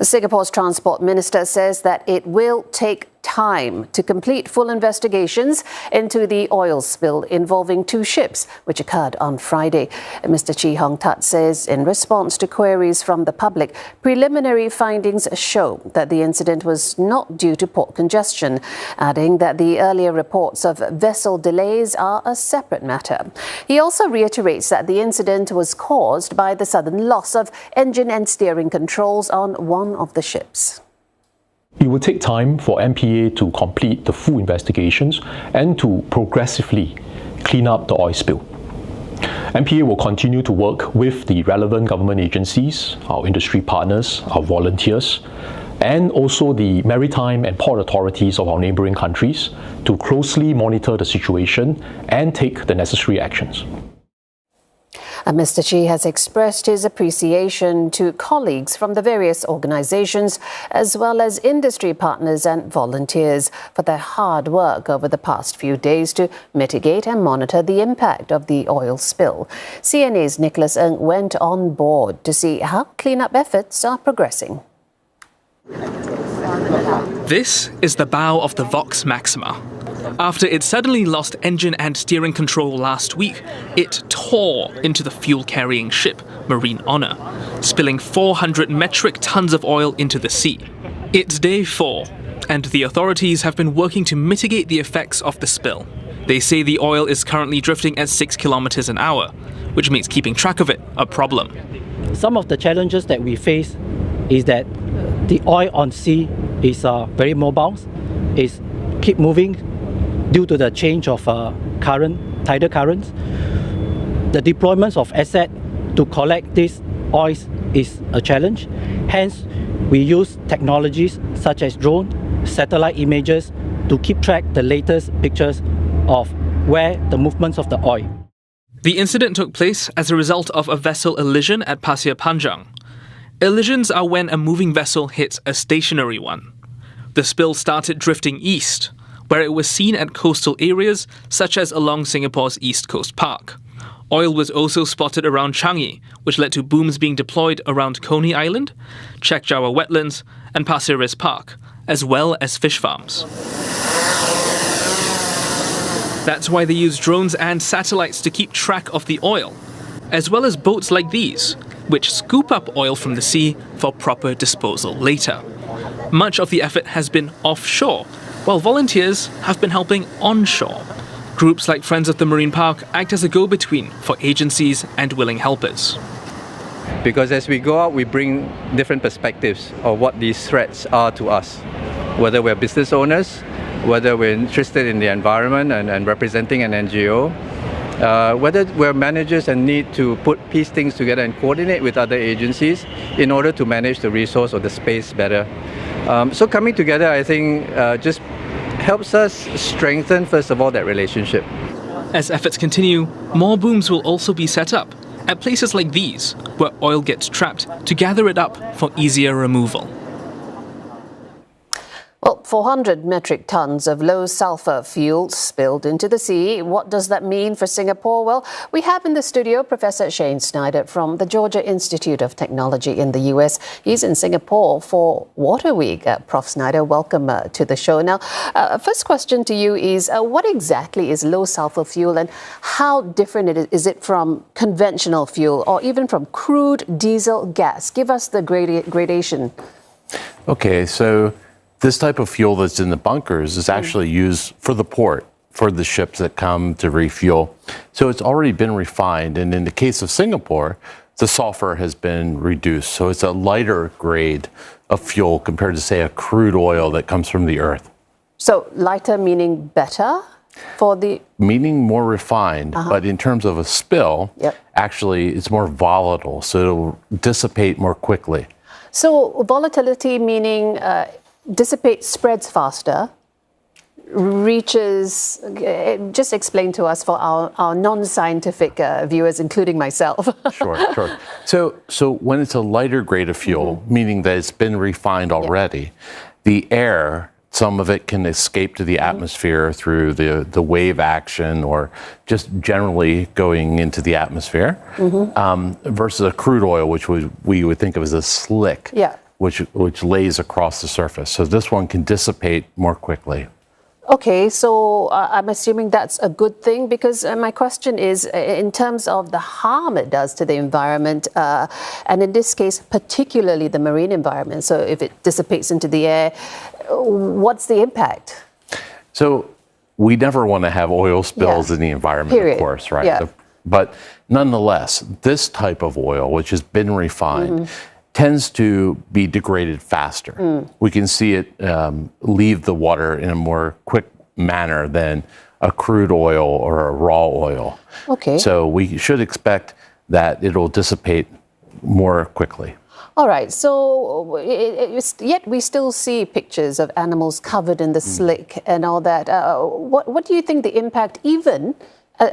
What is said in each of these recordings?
Singapore's Transport Minister says that it will take time to complete full investigations into the oil spill involving two ships, which occurred on Friday. Mr. Chee Hong Tat says in response to queries from the public, preliminary findings show that the incident was not due to port congestion, adding that the earlier reports of vessel delays are a separate matter. He also reiterates that the incident was caused by the sudden loss of engine and steering controls on one of the ships. It will take time for MPA to complete the full investigations and to progressively clean up the oil spill. MPA will continue to work with the relevant government agencies, our industry partners, our volunteers, and also the maritime and port authorities of our neighbouring countries to closely monitor the situation and take the necessary actions. Mr. Chee has expressed his appreciation to colleagues from the various organisations as well as industry partners and volunteers for their hard work over the past few days to mitigate and monitor the impact of the oil spill. CNA's Nicolas Ng went on board to see how clean-up efforts are progressing. This is the bow of the Vox Maxima. After it suddenly lost engine and steering control last week, it tore into the fuel-carrying ship, Marine Honour, spilling 400 metric tons of oil into the sea. It's day 4, and the authorities have been working to mitigate the effects of the spill. They say the oil is currently drifting at 6 kilometres an hour, which makes keeping track of it a problem. Some of the challenges that we face is that the oil on sea is very mobile, is keep moving due to the change of tidal currents. The deployments of assets to collect these oils is a challenge. Hence, we use technologies such as drone, satellite images to keep track the latest pictures of where the movements of the oil. The incident took place as a result of a vessel elision at Pasir Panjang. Elisions are when a moving vessel hits a stationary one. The spill started drifting east, where it was seen at coastal areas such as along Singapore's East Coast Park. Oil was also spotted around Changi, which led to booms being deployed around Coney Island, Chek Jawa wetlands and Pasir Ris Park, as well as fish farms. That's why they use drones and satellites to keep track of the oil, as well as boats like these, which scoop up oil from the sea for proper disposal later. Much of the effort has been offshore, while volunteers have been helping onshore. Groups like Friends of the Marine Park act as a go-between for agencies and willing helpers. Because as we go out, we bring different perspectives of what these threats are to us. Whether we're business owners, whether we're interested in the environment and representing an NGO, whether we're managers and need to piece things together and coordinate with other agencies in order to manage the resource or the space better. So coming together, I think, just helps us strengthen, first of all, that relationship. As efforts continue, more booms will also be set up at places like these, where oil gets trapped, to gather it up for easier removal. Well, 400 metric tons of low-sulphur fuel spilled into the sea. What does that mean for Singapore? Well, we have in the studio Professor Shane Snyder from the Georgia Institute of Technology in the US. He's in Singapore for Water Week. Prof. Snyder, welcome to the show. Now, first question to you is, what exactly is low-sulphur fuel and how different is it from conventional fuel or even from crude diesel gas? Give us the gradation. Okay, so this type of fuel that's in the bunkers is actually used for the port, for the ships that come to refuel. So it's already been refined. And in the case of Singapore, the sulfur has been reduced. So it's a lighter grade of fuel compared to, say, a crude oil that comes from the earth. So lighter meaning better for the... Meaning more refined, but in terms of a spill, actually it's more volatile. So it'll dissipate more quickly. So volatility meaning... dissipate, spreads faster, reaches... Just explain to us for our non-scientific viewers, including myself. Sure. So when it's a lighter grade of fuel, meaning that it's been refined already, the air, some of it can escape to the atmosphere through the wave action or just generally going into the atmosphere, versus a crude oil, which we would think of as a slick which lays across the surface. So this one can dissipate more quickly. Okay, so I'm assuming that's a good thing, because my question is in terms of the harm it does to the environment, and in this case, particularly the marine environment. So if it dissipates into the air, what's the impact? So we never want to have oil spills in the environment, Period. of course, right? Yeah. But nonetheless, this type of oil, which has been refined, tends to be degraded faster. We can see it leave the water in a more quick manner than a crude oil or a raw oil. Okay. So we should expect that it'll dissipate more quickly. All right, so yet we still see pictures of animals covered in the slick and all that. What do you think the impact, even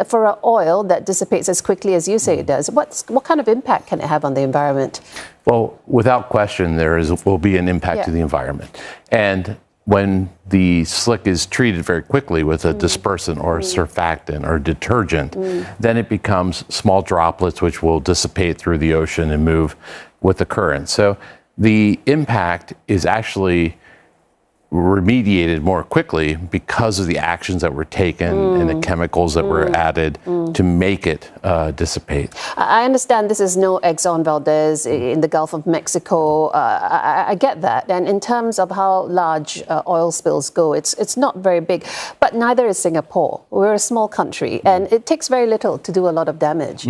for an oil that dissipates as quickly as you say it does, what kind of impact can it have on the environment? Well, without question, will be an impact to the environment. And when the slick is treated very quickly with a dispersant or a surfactant or detergent, then it becomes small droplets which will dissipate through the ocean and move with the current. So the impact is actually remediated more quickly because of the actions that were taken and the chemicals that were added to make it dissipate. I understand this is no Exxon Valdez in the Gulf of Mexico. I get that. And in terms of how large oil spills go, it's not very big. But neither is Singapore. We're a small country, and it takes very little to do a lot of damage.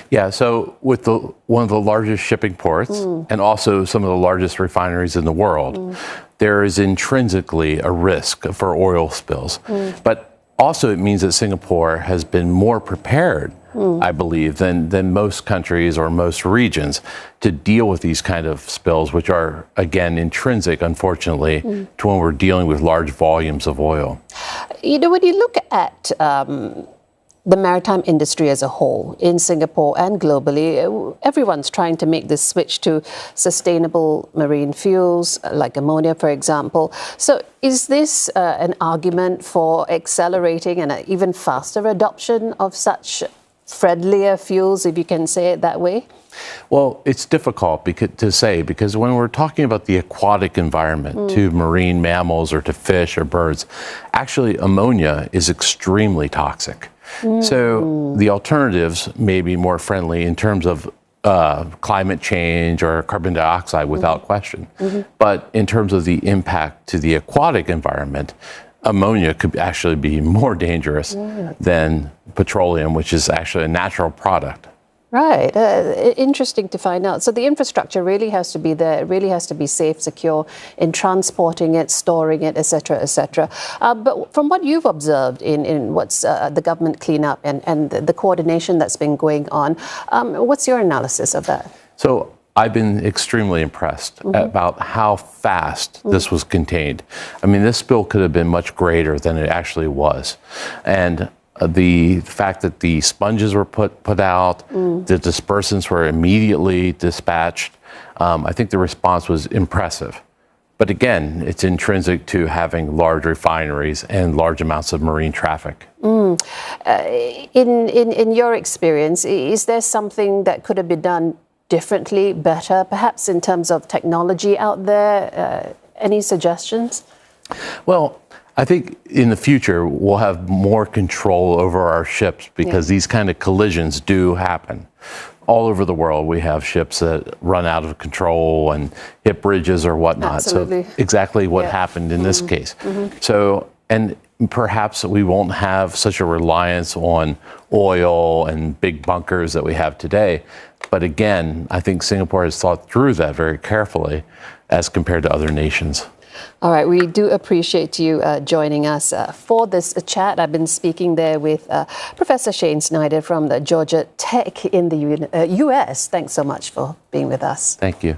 Yeah, so with one of the largest shipping ports and also some of the largest refineries in the world, there is intrinsically a risk for oil spills. But also it means that Singapore has been more prepared, I believe, than most countries or most regions to deal with these kind of spills, which are, again, intrinsic, unfortunately, to when we're dealing with large volumes of oil. You know, when you look at the maritime industry as a whole in Singapore and globally, everyone's trying to make this switch to sustainable marine fuels like ammonia, for example. So is this an argument for accelerating and an even faster adoption of such friendlier fuels, if you can say it that way? Well, it's difficult to say, because when we're talking about the aquatic environment to marine mammals or to fish or birds, actually ammonia is extremely toxic. So the alternatives may be more friendly in terms of climate change or carbon dioxide, without question. But in terms of the impact to the aquatic environment, ammonia could actually be more dangerous than petroleum, which is actually a natural product. Right. Interesting to find out. So the infrastructure really has to be there. It really has to be safe, secure in transporting it, storing it, etc., etc. But from what you've observed in what's the government cleanup and the coordination that's been going on, what's your analysis of that? So I've been extremely impressed about how fast this was contained. I mean, this spill could have been much greater than it actually was. And the fact that the sponges were put out, the dispersants were immediately dispatched, I think the response was impressive. But again, it's intrinsic to having large refineries and large amounts of marine traffic. In your experience, is there something that could have been done differently, better, perhaps in terms of technology out there? Any suggestions? Well, I think in the future, we'll have more control over our ships, because these kind of collisions do happen. All over the world, we have ships that run out of control and hit bridges or whatnot. Absolutely. So exactly what happened in this case. So, and perhaps we won't have such a reliance on oil and big bunkers that we have today. But again, I think Singapore has thought through that very carefully as compared to other nations. All right, we do appreciate you joining us for this chat. I've been speaking there with Professor Shane Snyder from the Georgia Tech in the US. Thanks so much for being with us. Thank you.